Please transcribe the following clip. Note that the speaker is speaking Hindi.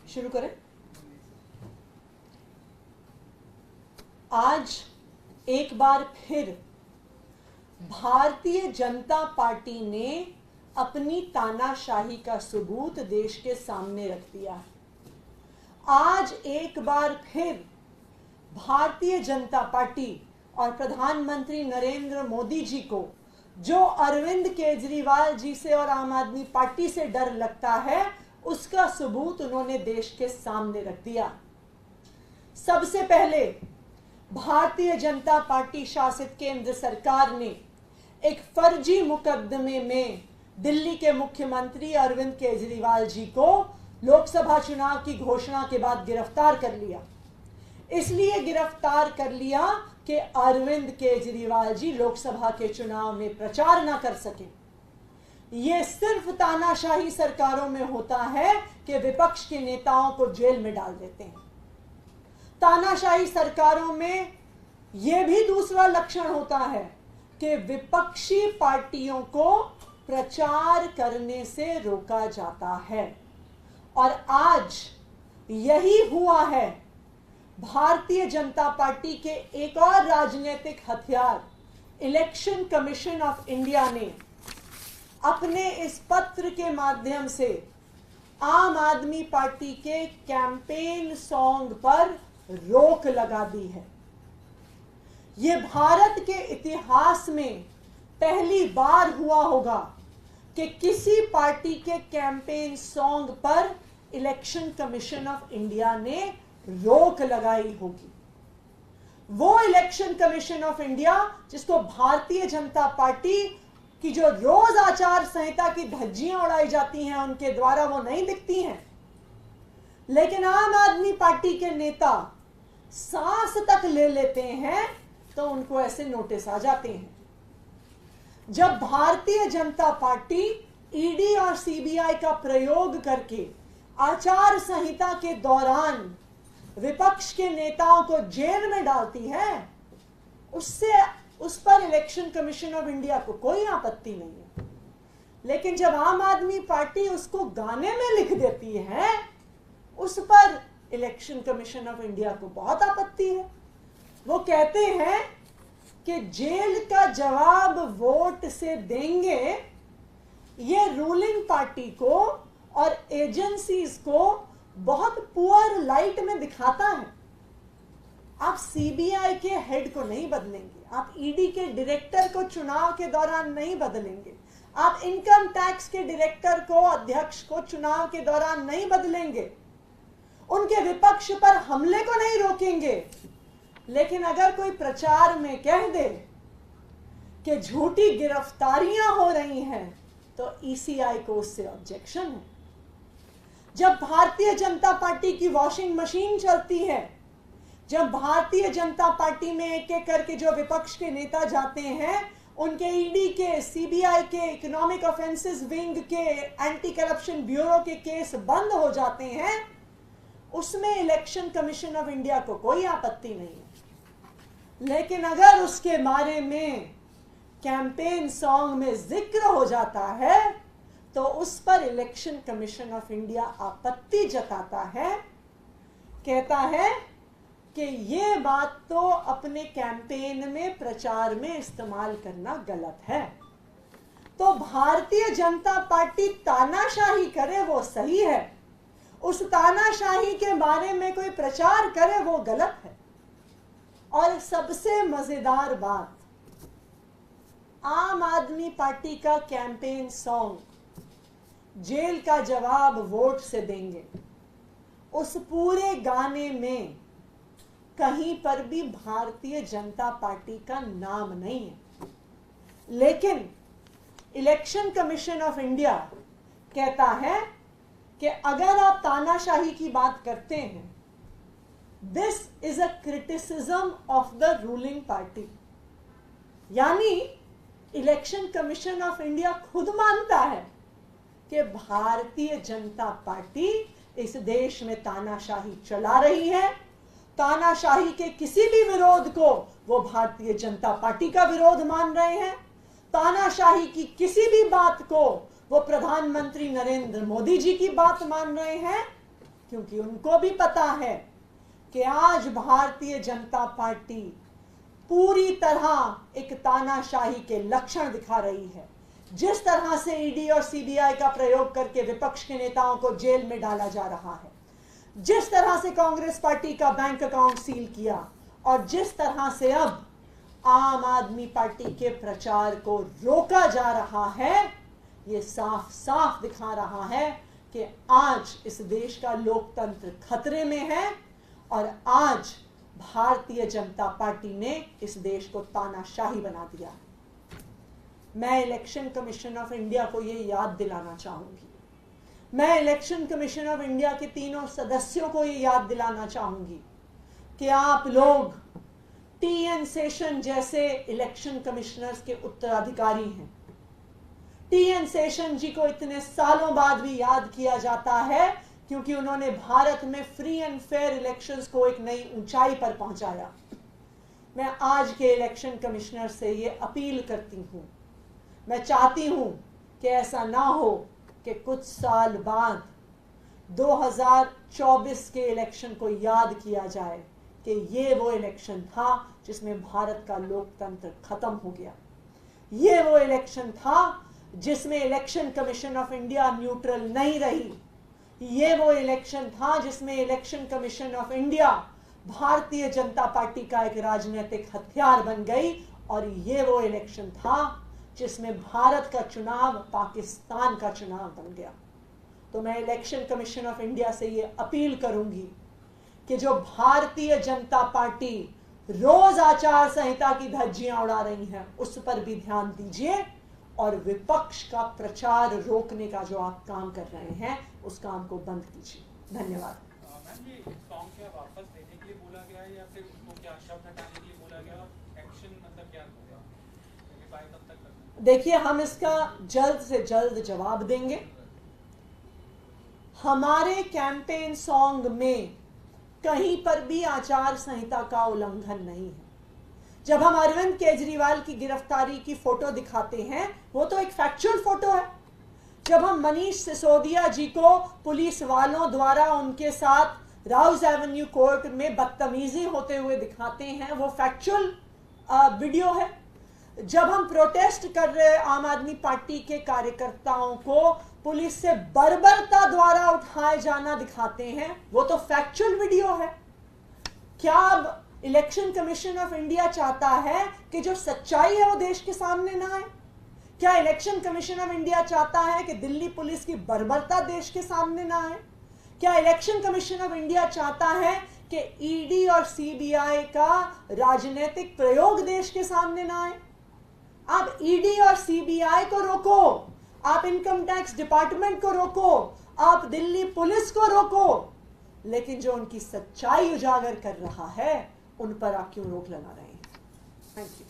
शुरू करें। आज एक बार फिर भारतीय जनता पार्टी ने अपनी तानाशाही का सबूत देश के सामने रख दिया है। आज एक बार फिर भारतीय जनता पार्टी और प्रधानमंत्री नरेंद्र मोदी जी को जो अरविंद केजरीवाल जी से और आम आदमी पार्टी से डर लगता है, उसका सबूत उन्होंने देश के सामने रख दिया। सबसे पहले भारतीय जनता पार्टी शासित केंद्र सरकार ने एक फर्जी मुकदमे में दिल्ली के मुख्यमंत्री अरविंद केजरीवाल जी को लोकसभा चुनाव की घोषणा के बाद गिरफ्तार कर लिया। इसलिए गिरफ्तार कर लिया कि अरविंद केजरीवाल जी लोकसभा के चुनाव में प्रचार ना कर सके। यह सिर्फ तानाशाही सरकारों में होता है कि विपक्ष के नेताओं को जेल में डाल देते हैं। तानाशाही सरकारों में यह भी दूसरा लक्षण होता है कि विपक्षी पार्टियों को प्रचार करने से रोका जाता है। और आज यही हुआ है। भारतीय जनता पार्टी के एक और राजनीतिक हथियार इलेक्शन कमीशन ऑफ इंडिया ने अपने इस पत्र के माध्यम से आम आदमी पार्टी के कैंपेन सॉन्ग पर रोक लगा दी है। यह भारत के इतिहास में पहली बार हुआ होगा कि किसी पार्टी के कैंपेन सॉन्ग पर इलेक्शन कमीशन ऑफ इंडिया ने रोक लगाई होगी। वो इलेक्शन कमीशन ऑफ इंडिया जिसको भारतीय जनता पार्टी की जो रोज आचार संहिता की धज्जियां उड़ाई जाती हैं उनके द्वारा वो नहीं दिखती हैं, लेकिन आम आदमी पार्टी के नेता सांस तक ले लेते हैं तो उनको ऐसे नोटिस आ जाते हैं। जब भारतीय जनता पार्टी ईडी और सीबीआई का प्रयोग करके आचार संहिता के दौरान विपक्ष के नेताओं को जेल में डालती है, उस पर इलेक्शन कमीशन ऑफ इंडिया को कोई आपत्ति नहीं है। लेकिन जब आम आदमी पार्टी उसको गाने में लिख देती है, उस पर इलेक्शन कमीशन ऑफ इंडिया को बहुत आपत्ति है। वो कहते हैं कि जेल का जवाब वोट से देंगे, ये रूलिंग पार्टी को और एजेंसीज को बहुत पुअर लाइट में दिखाता है। आप सीबीआई के हेड को नहीं बदलेंगे, आप ईडी के डायरेक्टर को चुनाव के दौरान नहीं बदलेंगे, आप इनकम टैक्स के डायरेक्टर को, अध्यक्ष को चुनाव के दौरान नहीं बदलेंगे, उनके विपक्ष पर हमले को नहीं रोकेंगे। लेकिन अगर कोई प्रचार में कह दे कि झूठी गिरफ्तारियां हो रही हैं, तो ईसीआई को उससे ऑब्जेक्शन है। जब भारतीय जनता पार्टी की वॉशिंग मशीन चलती है, जब भारतीय जनता पार्टी में एक एक करके जो विपक्ष के नेता जाते हैं, उनके ईडी के, सीबीआई के, इकोनॉमिक ऑफेंसेस विंग के, एंटी करप्शन ब्यूरो के केस बंद हो जाते हैं, उसमें इलेक्शन कमीशन ऑफ इंडिया को कोई आपत्ति नहीं है। लेकिन अगर उसके बारे में कैंपेन सॉन्ग में जिक्र हो जाता है तो उस पर इलेक्शन कमीशन ऑफ इंडिया आपत्ति जताता है, कहता है कि ये बात तो अपने कैंपेन में, प्रचार में इस्तेमाल करना गलत है। तो भारतीय जनता पार्टी तानाशाही करे वो सही है, उस तानाशाही के बारे में कोई प्रचार करे वो गलत है। और सबसे मजेदार बात, आम आदमी पार्टी का कैंपेन सॉन्ग जेल का जवाब वोट से देंगे, उस पूरे गाने में कहीं पर भी भारतीय जनता पार्टी का नाम नहीं है। लेकिन इलेक्शन कमीशन ऑफ इंडिया कहता है कि अगर आप तानाशाही की बात करते हैं, this is a criticism of the ruling party. यानी इलेक्शन कमीशन ऑफ इंडिया खुद मानता है कि भारतीय जनता पार्टी इस देश में तानाशाही चला रही है। तानाशाही के किसी भी विरोध को वो भारतीय जनता पार्टी का विरोध मान रहे हैं। तानाशाही की किसी भी बात को वो प्रधानमंत्री नरेंद्र मोदी जी की बात मान रहे हैं। क्योंकि उनको भी पता है कि आज भारतीय जनता पार्टी पूरी तरह एक तानाशाही के लक्षण दिखा रही है। जिस तरह से ईडी और सीबीआई का प्रयोग करके विपक्ष के नेताओं को जेल में डाला जा रहा है, जिस तरह से कांग्रेस पार्टी का बैंक अकाउंट सील किया, और जिस तरह से अब आम आदमी पार्टी के प्रचार को रोका जा रहा है, ये साफ साफ दिखा रहा है कि आज इस देश का लोकतंत्र खतरे में है और आज भारतीय जनता पार्टी ने इस देश को तानाशाही बना दिया। मैं इलेक्शन कमीशन ऑफ इंडिया को यह याद दिलाना चाहूंगी, मैं इलेक्शन कमीशन ऑफ इंडिया के तीनों सदस्यों को यह याद दिलाना चाहूंगी कि आप लोग टीएन शेषन जैसे इलेक्शन कमिश्नर्स के उत्तराधिकारी हैं। टीएन शेषन जी को इतने सालों बाद भी याद किया जाता है क्योंकि उन्होंने भारत में फ्री एंड फेयर इलेक्शंस को एक नई ऊंचाई पर पहुंचाया। मैं आज के इलेक्शन कमिश्नर से ये अपील करती हूं, मैं चाहती हूं कि ऐसा ना हो कि कुछ साल बाद 2024 के इलेक्शन को याद किया जाए कि ये वो इलेक्शन था जिसमें भारत का लोकतंत्र खत्म हो गया। ये वो इलेक्शन था जिसमें election commission of India neutral नहीं रही। ये वो इलेक्शन था जिसमें election commission of India Bharatiya Janata party का एक राजनीतिक हथियार बन गई। और ये वो इलेक्शन था जिसमें भारत का चुनाव पाकिस्तान का चुनाव बन गया। तो मैं इलेक्शन कमीशन ऑफ इंडिया से ये अपील करूंगी कि जो भारतीय जनता पार्टी रोज आचार संहिता की धज्जियां उड़ा रही हैं, उस पर भी ध्यान दीजिए और विपक्ष का प्रचार रोकने का जो आप काम कर रहे हैं उस काम को बंद कीजिए। धन्यवाद। मैम, ये सॉन्ग क्या वापस देने के लिए बोला गया है या फिर उसको क्या शब्द हटाने के लिए बोला गया? एक्शन मतलब क्या होगा? तब तक देखिए, हम इसका जल्द से जल्द जवाब देंगे। हमारे कैंपेन सॉन्ग में कहीं पर भी आचार संहिता का उल्लंघन नहीं है। जब हम अरविंद केजरीवाल की गिरफ्तारी की फोटो दिखाते हैं, वो तो एक फैक्चुअल फोटो है। जब हम मनीष सिसोदिया जी को पुलिस वालों द्वारा उनके साथ राउज एवेन्यू कोर्ट में बदतमीजी होते हुए दिखाते हैं, वो फैक्चुअल वीडियो है। जब हम प्रोटेस्ट कर रहे आम आदमी पार्टी के कार्यकर्ताओं को पुलिस से बर्बरता द्वारा उठाए जाना दिखाते हैं, वो तो फैक्चुअल वीडियो है। क्या अब इलेक्शन कमीशन ऑफ इंडिया चाहता है कि जो सच्चाई है वो देश के सामने ना आए? क्या इलेक्शन कमीशन ऑफ इंडिया चाहता है कि दिल्ली पुलिस की बर्बरता देश के सामने ना आए? क्या इलेक्शन कमीशन ऑफ इंडिया चाहता है कि ईडी और सीबीआई का राजनीतिक प्रयोग देश के सामने ना आए? आप ईडी और सीबीआई को रोको, आप इनकम टैक्स डिपार्टमेंट को रोको, आप दिल्ली पुलिस को रोको, लेकिन जो उनकी सच्चाई उजागर कर रहा है उन पर आप क्यों रोक लगा रहे हैं? Thank you.